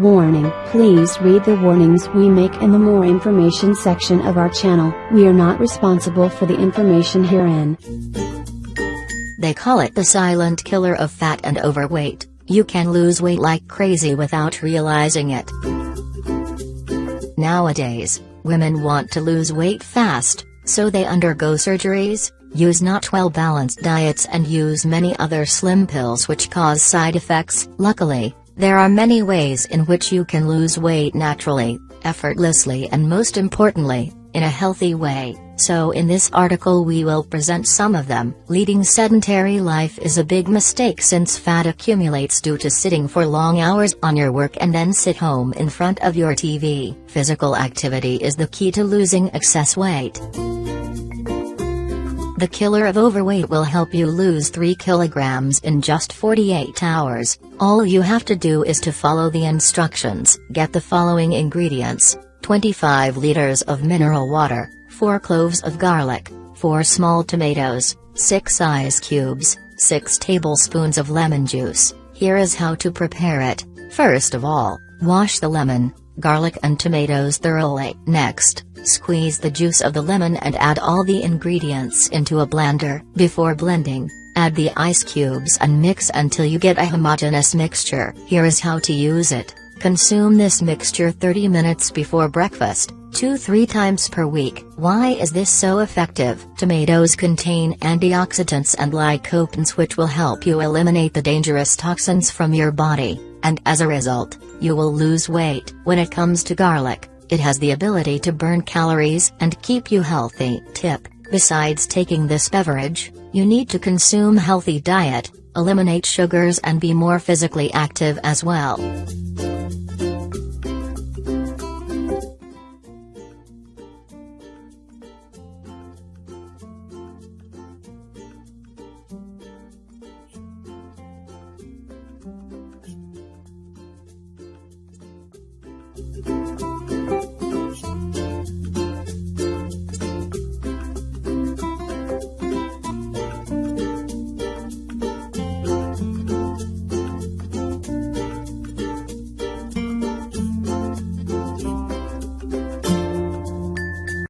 Warning: please read the warnings we make in the more information section of our channel. We are not responsible for the information herein. They call it the silent killer of fat and overweight. You can lose weight like crazy without realizing it. Nowadays, women want to lose weight fast, so they undergo surgeries, use not well-balanced diets and use many other slim pills which cause side effects. Luckily, there are many ways in which you can lose weight naturally, effortlessly and most importantly, in a healthy way. So in this article we will present some of them. Leading sedentary life is a big mistake since fat accumulates due to sitting for long hours on your work and then sit home in front of your TV. Physical activity is the key to losing excess weight. The killer of overweight will help you lose 3 kilograms in just 48 hours. All you have to do is to follow the instructions. Get the following ingredients: 25 liters of mineral water, 4 cloves of garlic, 4 small tomatoes, 6 ice cubes, 6 tablespoons of lemon juice. Here is how to prepare it. First of all, wash the lemon, garlic and tomatoes thoroughly. Next, squeeze the juice of the lemon and add all the ingredients into a blender. Before blending, add the ice cubes and mix until you get a homogeneous mixture. Here is how to use it. Consume this mixture 30 minutes before breakfast, 2-3 times per week. Why is this so effective? Tomatoes contain antioxidants and lycopenes which will help you eliminate the dangerous toxins from your body, and as a result, you will lose weight. When it comes to garlic, it has the ability to burn calories and keep you healthy. Tip: besides taking this beverage, you need to consume healthy diet, eliminate sugars and be more physically active as well.